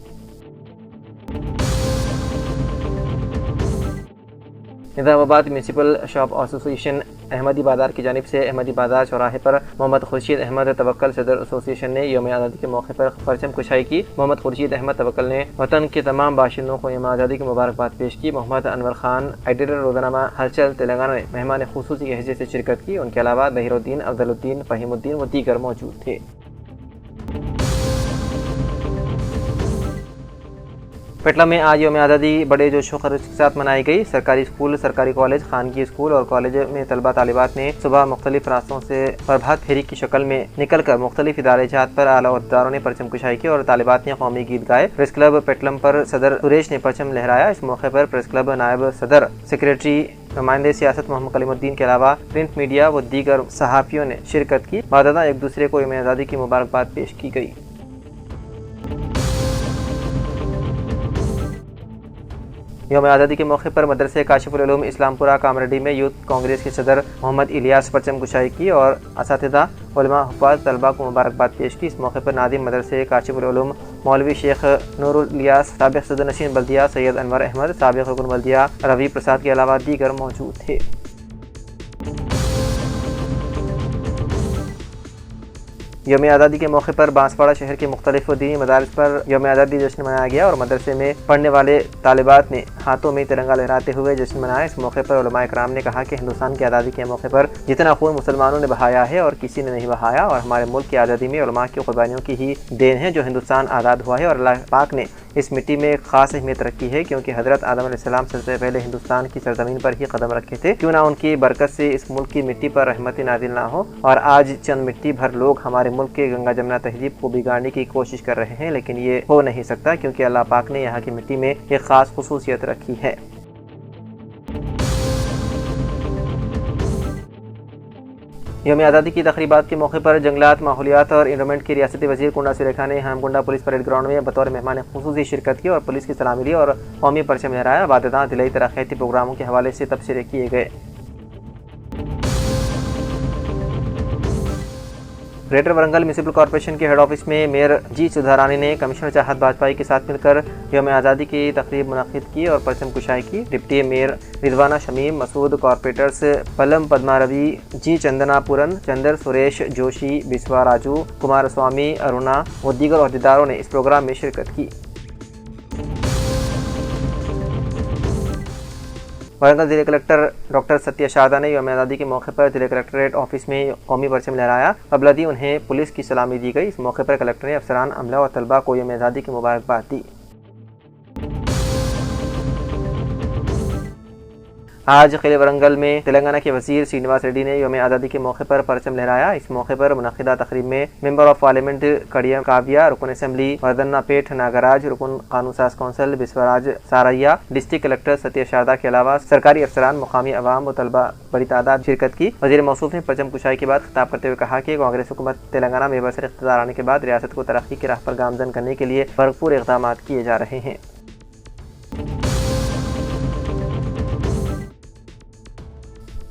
Nizamabad municipal shop association Ahmadi बाजार की जानिब से अहमदी बाजार चौराहे पर मोहम्मद खुर्शीद अहमद तवक्कल सदर एसोसिएशन ने यौम आज़ादी के मौके पर परचम कुशाई की। मोहम्मद खुर्शीद अहमद तवक्कल ने वतन के तमाम बाशिंदों को यौम आज़ादी की मुबारकबाद पेश की। मोहम्मद अनवर खान, एडिटर रोज़नामा हलचल तेलंगाना ने मेहमान खुसूसी की हैसियत से शिरकत की। उनके अलावा बहिरुद्दीन, अफजलुद्दीन, फ़हीमुद्दीन व दीगर मौजूद थे। पेटला में आज यौम आज़ादी बड़े जोश खरोश के साथ मनाई गई। सरकारी स्कूल, सरकारी कॉलेज, खानगी स्कूल और कॉलेज में तलबा तालिबात ने सुबह मुख्तलिफ रास्तों से प्रभात फेरी की शक्ल में निकल कर मुख्तलिफ इदारे जात पर आला अहदेदारों ने परचम कुशाई की और तालिबात ने कौमी गीत गाए। प्रेस क्लब पेटलम पर सदर सुरेश ने परचम लहराया। इस मौके पर प्रेस क्लब नायब सदर, सेक्रेटरी, नुमाइंदे सियासत मोहम्मद कलीमुद्दीन के अलावा प्रिंट मीडिया व दीगर सहाफ़ियों ने शिरकत की। बाददा एक दूसरे को यौम आज़ादी की मुबारकबाद पेश की गई। यौम आज़ादी के मौके पर मदरसे काशिफुल उलूम इस्लामपुरा कामरेड्डी में यूथ कांग्रेस के सदर मोहम्मद इलियास परचम कुशाई की और असातिज़ा, उलमा, हुफ़ाज़, तलबा को मुबारकबाद पेश की। इस मौके पर नादिम मदरसे काशिफुल उलूम मौलवी शेख नूरुल इलियास, साबिक़ सदर नशीन बल्दिया सैयद अनवर अहमद, साबिक़ रुकन बल्दिया रवि प्रसाद के अलावा दीगर मौजूद थे। यौम आज़ादी के मौके पर बांसवाड़ा शहर के मुख्तलिफ दीनी मदारिस पर यौम आज़ादी जश्न मनाया गया और मदरसे में पढ़ने वाले तालिबात ने हाथों में तिरंगा लहराते हुए जश्न मनाया। इस मौके पर उलमाए कराम ने कहा कि हिंदुस्तान की आज़ादी के मौके पर जितना खून मुसलमानों ने बहाया है और किसी ने नहीं बहाया और हमारे मुल्क की आज़ादी में उलमा की कुर्बानियों की ही देन है जो हिंदुस्तान आज़ाद हुआ है और अल्लाह पाक ने इस मिट्टी में ख़ास अहमियत रखी है क्योंकि हज़रत आदम अलैहिस्सलाम सबसे पहले हिंदुस्तान की सरजमीन पर ही कदम रखे थे। क्यों ना उनकी बरकत से इस मुल्क की मिट्टी पर रहमत नाजिल ना हो। और आज चंद मिट्टी भर लोग हमारे मुल्क के गंगा जमुना तहजीब को बिगाड़ने की कोशिश कर रहे हैं, लेकिन ये हो नहीं सकता क्योंकि अल्लाह पाक ने यहाँ की मिट्टी में एक ख़ास खुसूसियत रखी है। यौम आज़ादी की तक़रीबात के मौके पर जंगलात, माहौलियात और एनवायरनमेंट की रियासती वज़ीर कुंडा सुलेखा ने हेमकुंडा पुलिस परेड ग्राउंड में बतौर मेहमान ख़ुसूसी शिरकत की और पुलिस की सलामी ली और कौमी परचम लहराया। वाददान दिलाई तरक्याती प्रोग्रामों के हवाले से तबसरे किए गए। ग्रेटर वरंगल म्यूनिसिपल कॉर्पोरेशन के हेड ऑफिस में मेयर जी सुधारानी ने कमिश्नर चाहत बाजपाई के साथ मिलकर यौम आज़ादी की तकरीब मुनक़िद की और परचम कुशाई की। Deputy mayor Rizwana Shamim, Masood corporators Palam Padma Ravi, जी चंदनापुरन, चंदर सुरेश जोशी, बिस्वा राजू, कुमार स्वामी, अरुणा व दीगर अहदेदारों ने इस प्रोग्राम में शिरकत की। वरंगल जिले कलेक्टर डॉक्टर सत्य शारदा ने यौम आज़ादी के मौके पर जिले कलेक्ट्रेट ऑफिस में कौमी परचम लहराया। कबलदी उन्हें पुलिस की सलामी दी गई। इस मौके पर कलेक्टर ने अफसरान, अमला और तलबा को यौम आज़ादी की मुबारकबाद दी। आज किले वरंगल में तेलंगाना के वजीर श्रीनिवास रेड्डी ने यौम आज़ादी के मौके पर परचम लहराया। इस मौके पर मुनक़िदा तकरीब में मेंबर ऑफ पार्लियामेंट कड़िया काव्या, रुकन असेंबली वर्धन्नापेट नागराज, रुकन कानून साज council Vishwaraj Saraiah, district collector सत्य शारदा के अलावा सरकारी अफसरान, मुकामी अवाम व तलबा बड़ी तादाद शिरकत की। वज़ीर मौसूफ ने परचम कुशाई के बाद खिताब करते हुए कहा कि कांग्रेस हुकूमत तेलंगाना में बरसर इख्तियार आने के बाद रियासत को तरक्की की राह पर गामजन करने के लिए भरपूर इक़दाम किए जा रहे हैं।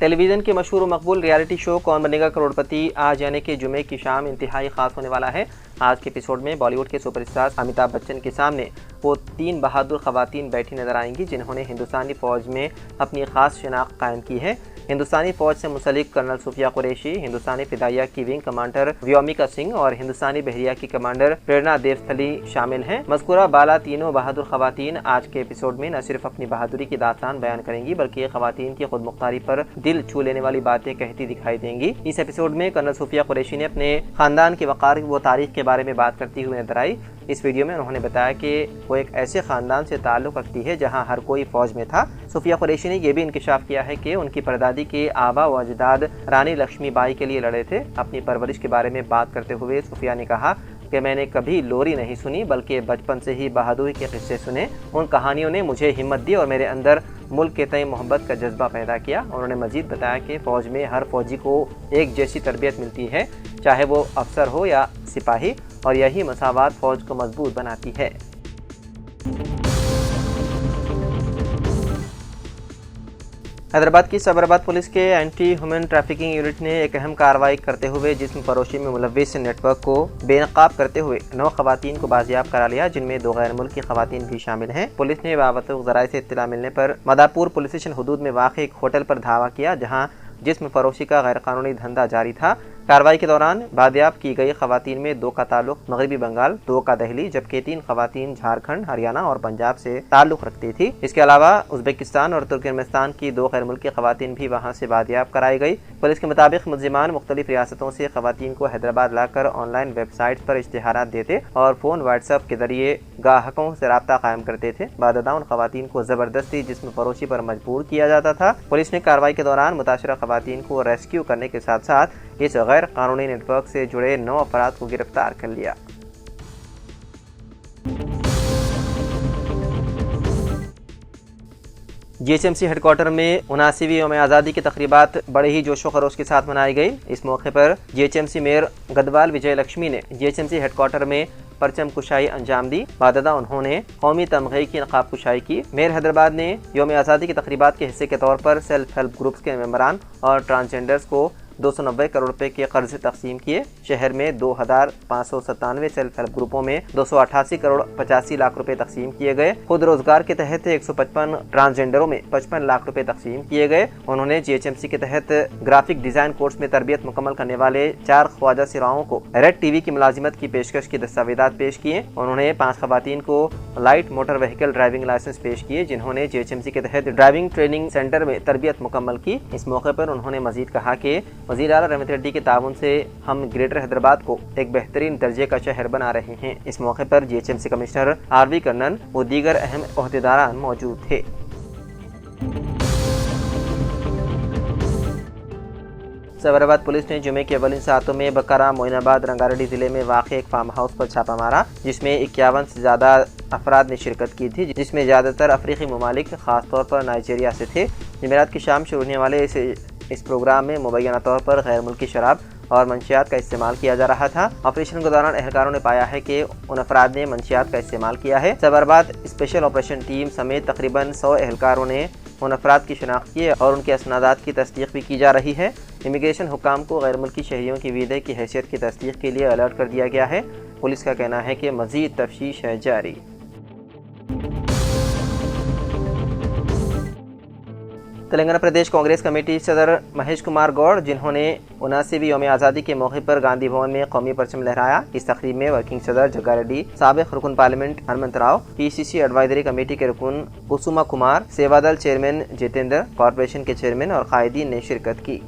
टेलीविज़न के मशहूर मकबूल रियलिटी शो कौन बनेगा करोड़पति आज यानी कि जुमे की शाम इंतहाई ख़ास होने वाला है। आज के एपिसोड में बॉलीवुड के सुपरस्टार अमिताभ बच्चन के सामने वो 3 बहादुर ख़वातीन बैठी नजर आएंगी जिन्होंने हिंदुस्तानी फ़ौज में अपनी ख़ास शनाख्त कायम की है। हिंदुस्तानी फ़ौज से मुंसलिक कर्नल सूफिया कुरैशी, हिंदुस्तानी फ़िदाइया की विंग कमांडर व्योमिका सिंह और हिंदुस्तानी बहरिया की कमांडर प्रेरणा देवस्थली शामिल हैं। मज़कूरा बाला तीनों बहादुर ख़वातीन आज के एपिसोड में न सिर्फ अपनी बहादुरी की दास्तान बयान करेंगी बल्कि ख़वातीन की खुद मुख्तारी पर दिल छू लेने वाली बातें कहती दिखाई देंगी। इस एपिसोड में कर्नल सूफिया कुरैशी ने अपने खानदान के वक़ार व तारीख के बारे में बात करती हुई नजर आई। इस वीडियो में उन्होंने बताया कि वो एक ऐसे ख़ानदान से ताल्लुक़ रखती है जहां हर कोई फ़ौज में था। सूफिया कुरैशी ने यह भी इंकशाफ किया है कि उनकी परदादी के आबा व अजदाद रानी लक्ष्मीबाई के लिए लड़े थे। अपनी परवरिश के बारे में बात करते हुए सूफिया ने कहा कि मैंने कभी लोरी नहीं सुनी बल्कि बचपन से ही बहादुरी के किस्से सुने। उन कहानियों ने मुझे हिम्मत दी और मेरे अंदर मुल्क के तय मोहब्बत का जज्बा पैदा किया। उन्होंने मजीद बताया कि फ़ौज में हर फौजी को एक जैसी तरबियत मिलती है, चाहे वो अफसर हो या सिपाही, और यही मसावात फ़ौज को मजबूत बनाती है। हैदराबाद की सबराबाद पुलिस के एंटी ह्यूमन ट्रैफिकिंग यूनिट ने एक अहम कार्रवाई करते हुए जिस्म फरोशी में मुलव्विस नेटवर्क को बेनकाब करते हुए 9 खवातीन को बाजियाब करा लिया, जिनमें 2 गैर मुल्की खवातीन भी शामिल हैं। पुलिस ने बावतूक ज़राए से इत्तला मिलने पर मदापुर पुलिस स्टेशन हुदूद में वाक़ एक होटल पर धावा किया जहाँ जिस्म फरोशी का गैर कानूनी धंधा जारी था। कार्रवाई के दौरान बाजियाब की गई खवातीन में 2 का ताल्लुक मगरबी बंगाल, 2 का दिल्ली, जबकि 3 खवातीन झारखंड, हरियाणा और पंजाब से ताल्लुक रखती थी। इसके अलावा उज्बेकिस्तान और तुर्कमेनिस्तान की 2 गैर मुल्की खवातीन भी वहाँ से बाजियाब कराई गई। पुलिस के मुताबिक मुल्जिमान मुख्तलिफ रियासतों से खवातीन को हैदराबाद लाकर ऑनलाइन वेबसाइट पर इश्तिहारात देते और फ़ोन व्हाट्सएप के जरिए ग्राहकों से रब्ता कायम करते थे। बाददा उन खवातीन को ज़बरदस्ती जिस्म फरोशी पर मजबूर किया जाता था। पुलिस ने कार्रवाई के दौरान मुताशरा खवातीन को रेस्क्यू करने के साथ साथ इस गैर कानूनी नेटवर्क से जुड़े 9 अफराद को गिरफ्तार कर लिया। जीएचएमसी हेडक्वार्टर में 79वीं यौम आज़ादी की तकरीबात बड़े ही जोशो खरोश के साथ मनाई गई। इस मौके पर जीएचएमसी मेयर गदवाल विजय लक्ष्मी ने जीएचएमसी हेडक्वार्टर में परचम कुशाई अंजाम दी। बाददा उन्होंने कौमी तमग़े की नक़ाब कुशाई की। मेयर हैदराबाद ने यौम आज़ादी की तकरीबात के हिस्से के तौर पर सेल्फ हेल्प ग्रुप्स के मेंबरान और ट्रांसजेंडर्स को 290 करोड़ रुपए के कर्ज तकसीम किए। शहर में 2597 सेल्फ हेल्प ग्रुपों में 288 करोड़ 85 लाख रुपए तकसीम किए गए। खुद रोजगार के तहत 155 ट्रांसजेंडरों में 55 लाख रुपए तकसीम किए गए। उन्होंने जीएचएमसी के तहत ग्राफिक डिजाइन कोर्स में तरबियत मुकम्मल करने वाले 4 ख्वाजा सिराओं को रेड टीवी की मुलाजिमत की पेशकश की दस्तावेजात पेश किए। उन्होंने 5 खवातीन को light motor vehicle driving licence पेश किए, जिन्होंने जीएचएमसी के तहत ड्राइविंग ट्रेनिंग सेंटर में तरबियत मुकम्मल की। इस मौके पर उन्होंने मजीद कहा कि वज़ीर आला रहमत रेड्डी के ताउन से हम ग्रेटर हैदराबाद को एक बेहतरीन दर्जे का शहर बना रहे हैं। इस मौके पर जीएचएमसी कमिश्नर आरवी कर्नन व दीगर अहम ओहदेदारान मौजूद थे। सबराबाद पुलिस ने जुमे के अवलिन सातों में बकरा, मोइनाबाद, रंगारेड्डी जिले में वाक़ एक फार्म हाउस पर छापा मारा, जिसमें 51 से ज़्यादा अफराद ने शिरकत की थी, जिसमें ज़्यादातर अफ्रीकी ममालिक खासतौर पर नाइजीरिया से थे। जमेरात की शाम शुरू होने वाले इस इस प्रोग्राम में मुबैना तौर पर गैर मुल्की शराब और मंशियात का इस्तेमाल किया जा रहा था। ऑपरेशन के दौरान एहलकारों ने पाया है कि उन अफराद ने मंशियात का इस्तेमाल किया है। जबरबाद स्पेशल ऑपरेशन टीम समेत तकरीबन 100 एहलकारों ने उन अफराद की शनाख्त की और उनके असनादात की तस्दीक भी की जा रही है। इमिग्रेशन हुक्काम को गैर मुल्की शहरियों की वीज़े की हैसियत की तस्दीक के लिए अलर्ट कर दिया गया है। पुलिस का कहना है कि मज़ीद तफ्तीश है जारी। तेलंगाना प्रदेश कांग्रेस कमेटी सदर महेश कुमार गौड़, जिन्होंने 79वीं यौम आज़ादी के मौके पर गांधी भवन में कौमी परचम लहराया, इस तकरीब में वर्किंग सदर जग्गा रेड्डी, साबिक रुकन parliament Hanumant Rao, PCC advisory committee के रुकन कुसुमा कुमार, सेवादल चेयरमैन जितेंद्र, कॉरपोरेशन के चेयरमैन और कायदीन ने शिरकत की।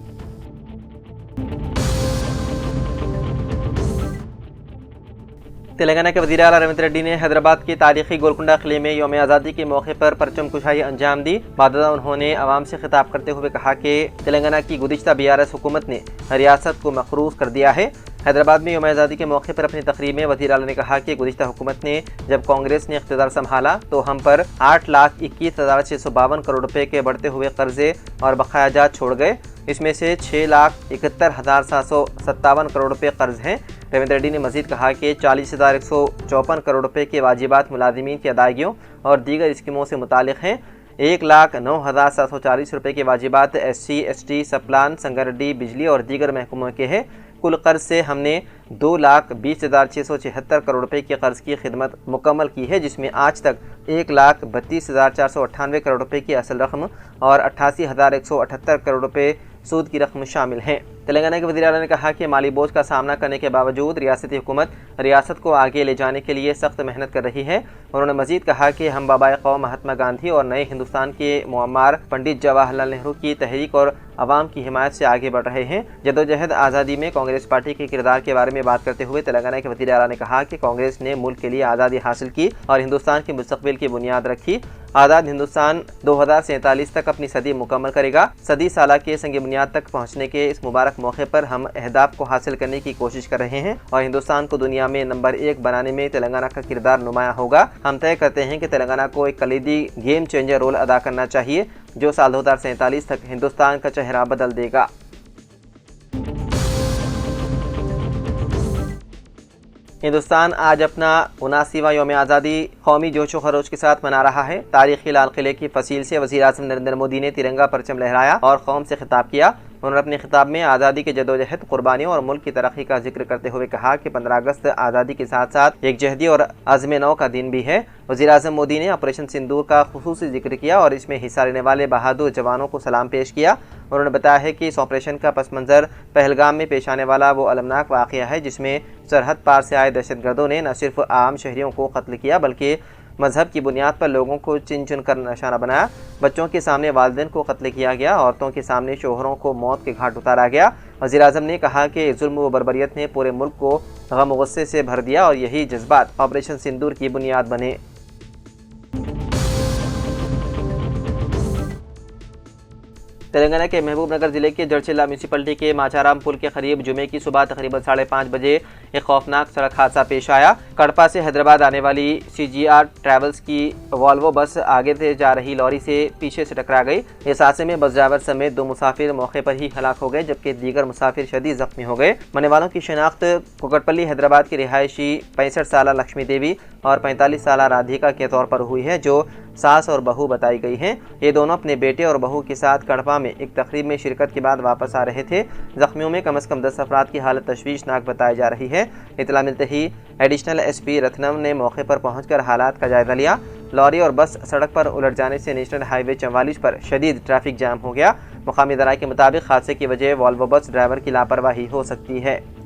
तेलंगाना के वज़ीर आला रेवंत रेड्डी ने हैदराबाद के तारीखी गोलकुंडा किले में यौम आज़ादी के मौके पर परचम कुशाई अंजाम दी। बाद उन्होंने आवाम से खिताब करते हुए कहा कि तेलंगाना की गुज़िश्ता BRS हुकूमत ने रियासत को मखरूज कर दिया है। हैदराबाद में यौम आज़ादी के मौके पर अपनी तकरीर में वज़ीर आला ने कहा कि गुज़िश्ता हुकूमत ने जब कांग्रेस ने इख्तियार संभाला तो हम पर 8,21,652 करोड़ रुपए के बढ़ते हुए कर्जे और बकायाजात छोड़ गए। इसमें से 6,71,757 करोड़ रुपए कर्ज हैं। रेवंत रेड्डी ने मजीद कहा कि 40,154 करोड़ रुपए के वाजिबात मुलाजिमीन की अदायगियों और दीगर स्कीमों से मुतालिक हैं। 1,09,740 रुपए के वाजिबात SC, ST, सप्लान, संगारेड्डी, बिजली और दीगर महकमों के हैं। कुल कर्ज से हमने 2,20,676 करोड़ रुपए के कर्ज की खिदमत मुकम्मल की है, जिसमें आज तक 1,32,498 करोड़ रुपए की असल रकम और 88,178 करोड़ रुपए सूद की रकम शामिल हैं। तेलंगाना के वज़ीर आला ने कहा कि माली बोझ का सामना करने के बावजूद रियासती हुकूमत रियासत को आगे ले जाने के लिए सख्त मेहनत कर रही है। उन्होंने मजीद कहा कि हम बाबाए कौम महात्मा गांधी और नए हिंदुस्तान के मुअम्मार पंडित जवाहरलाल नेहरू की तहरीक और अवाम की हिमायत से आगे बढ़ रहे हैं। जदोजहद आज़ादी में कांग्रेस पार्टी के किरदार के बारे में बात करते हुए तेलंगाना के वज़ीर आला ने कहा कि कांग्रेस ने मुल्क के लिए आज़ादी हासिल की और हिंदुस्तान के मुस्तकबिल की बुनियाद रखी। आज़ाद हिंदुस्तान 2047 तक अपनी सदी मुकम्मल करेगा। सदी साला के संग बुनियाद तक पहुँचने के इस मुबारक मौके पर हम अहदाफ को हासिल करने की कोशिश कर रहे हैं और हिंदुस्तान को दुनिया में नंबर 1 बनाने में तेलंगाना का किरदार नुमायां होगा। हम तय करते हैं कि तेलंगाना को एक कलीदी गेम चेंजर रोल अदा करना चाहिए, जो साल 2047 तक हिंदुस्तान का चेहरा बदल देगा। हिंदुस्तान आज अपना 79वां यौम आज़ादी कौमी जोशो खरोश के साथ मना रहा है। तारीखी लाल किले की फसील से वज़ीर आज़म नरेंद्र मोदी ने तिरंगा परचम लहराया और कौम से खिताब किया। उन्होंने अपने खिताब में आज़ादी के जदोजहद, कुर्बानियों और मुल्क की तरक्की का जिक्र करते हुए कहा कि 15 अगस्त आज़ादी के साथ साथ एक जहदी और अज़्म नौ का दिन भी है। वज़ीर आज़म मोदी ने ऑपरेशन सिंदूर का खुसूसी जिक्र किया और इसमें हिस्सा लेने वाले बहादुर जवानों को सलाम पेश किया। उन्होंने बताया है कि इस ऑपरेशन का पस मंज़र पहलगाम में पेश आने वाला वो अलमनाक वाक़या है, जिसमें सरहद पार से आए दहशतगर्दों ने न सिर्फ आम शहरियों को कत्ल किया बल्कि मजहब की बुनियाद पर लोगों को चुन चुन कर निशाना बनाया। बच्चों के सामने वालिदैन को कत्ल किया गया, औरतों के सामने शोहरों को मौत के घाट उतारा गया। वज़ीर आज़म ने कहा कि जुल्म व बर्बरियत ने पूरे मुल्क को गम व गुस्से से भर दिया और यही जज्बात ऑपरेशन सिंदूर की बुनियाद बने। तेलंगाना के महबूबनगर जिले के जड़चिल्ला म्यूनसिपलिटी के माचाराम पुल के करीब जुमे की सुबह तकरीबन 5:30 बजे एक खौफनाक सड़क हादसा पेश आया। कड़पा से हैदराबाद आने वाली CGR ट्रैवल्स की वॉल्वो बस आगे से जा रही लॉरी से पीछे से टकरा गई। इस हादसे में बस ड्राइवर समेत 2 मुसाफिर मौके पर ही हलाक हो गए, जबकि दीगर मुसाफिर शदीद जख्मी हो गए। मरने वालों की शनाख्त कुकटपल्ली हैदराबाद की रिहायशी 65 साला लक्ष्मी देवी और 45 साला राधिका के तौर पर हुई है, जो सास और बहू बताई गई हैं। ये दोनों अपने बेटे और बहू के साथ कड़पा में एक तकरीब में शिरकत के बाद वापस आ रहे थे। जख्मियों में कम से कम 10 अफराद की हालत तशवीशनाक बताई जा रही है। इतला मिलते ही एडिशनल SP रत्नम ने मौके पर पहुंचकर हालात का जायजा लिया। लॉरी और बस सड़क पर उलट जाने से नेशनल हाईवे 44 पर शदीद ट्रैफिक जाम हो गया। मुकामी ज़राए के मुताबिक हादसे की वजह वॉल्वो बस ड्राइवर की लापरवाही हो सकती है।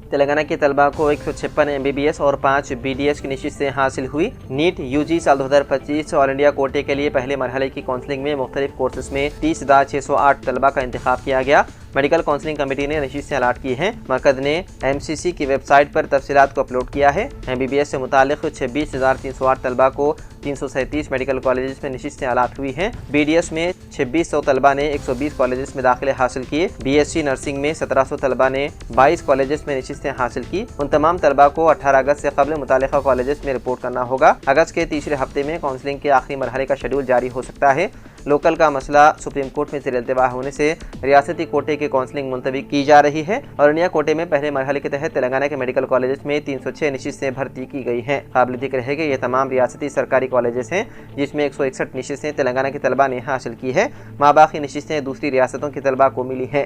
तेलंगाना के तलबा को 156 MBBS और 5 BDS की नशिस्तें हासिल हुई। नीट UG साल 2025 ऑल इंडिया कोटे के लिए पहले मरहले की काउंसलिंग में मुख्तलिफ कोर्सेज में 30,608 तलबा का इंतखाब किया गया। मेडिकल काउंसलिंग कमेटी ने नशिस्तें अलाट की हैं। मरकज ने MCC की वेबसाइट पर तफसीलात को अपलोड किया है। MBBS से मुतालिक 26,308 तलबा को 337 मेडिकल कॉलेजेस में नशिस्तें अलाट हुई हैं। BDS में 2600 तलबा ने 120 कॉलेजेस में दाखिले हासिल किए। BSc नर्सिंग में 1700 तलबा ने 22 कॉलेजेस में नशिस्तें हासिल की। उन तमाम तलबा को 18 अगस्त से कबल मुतालिका कॉलेजेस में रिपोर्ट करना होगा। अगस्त के तीसरे हफ्ते में काउंसलिंग के आखिरी मरहले का शेड्यूल जारी हो सकता है। लोकल का मसला सुप्रीम कोर्ट में ज़ेर इल्तिवा होने से रियासती कोटे की काउंसलिंग मुलतवी की जा रही है और इंडिया कोटे में पहले मरहले के तहत तेलंगाना के मेडिकल कॉलेजेस में 306 नशिस्तें भर्ती की गई हैं। काबिल जिक्र है कि ये तमाम रियासती सरकारी कॉलेजेस हैं जिसमें 161 नशिस्तें तेलंगाना के तलबा ने हासिल की है। बाकी नशिस्तें दूसरी रियासतों के तलबा को मिली हैं।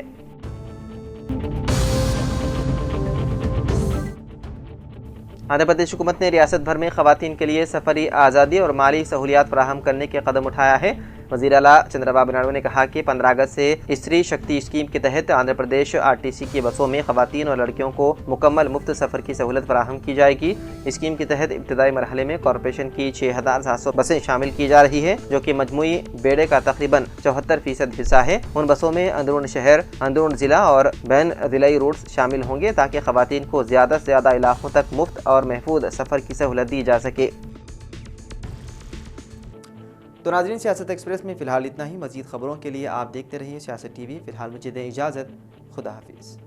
आंध्र प्रदेश हुकूमत ने रियासत भर में खवातीन के लिए सफरी आज़ादी और माली सहूलियात फराहम करने के कदम उठाया है। वज़ीर आला चंद्रबाबू नायडू ने कहा कि 15 अगस्त से स्त्री शक्ति स्कीम के तहत आंध्र प्रदेश RTC की बसों में खवातीन और लड़कियों को मुकम्मल मुफ्त सफ़र की सहूलत फराहम की जाएगी। स्कीम के तहत इब्तदाई मरहले में कॉरपोरेशन की 6,700 बसें शामिल की जा रही है, जो कि मजमूई बेड़े का तकरीबन 74% हिस्सा है। उन बसों में अंदरून शहर, अंदरून ज़िला और बैन ज़िलाई रूट्स शामिल होंगे ताकि खवातीन को ज़्यादा से ज़्यादा इलाकों तक मुफ्त और महफूज सफ़र की सहूलत दी जा सके। तो नाज़रीन, सियासत एक्सप्रेस में फ़िलहाल इतना ही। मज़ीद ख़बरों के लिए आप देखते रहिए सियासत TV। फ़िलहाल मुझे दें इजाज़त। खुदा हाफिज़।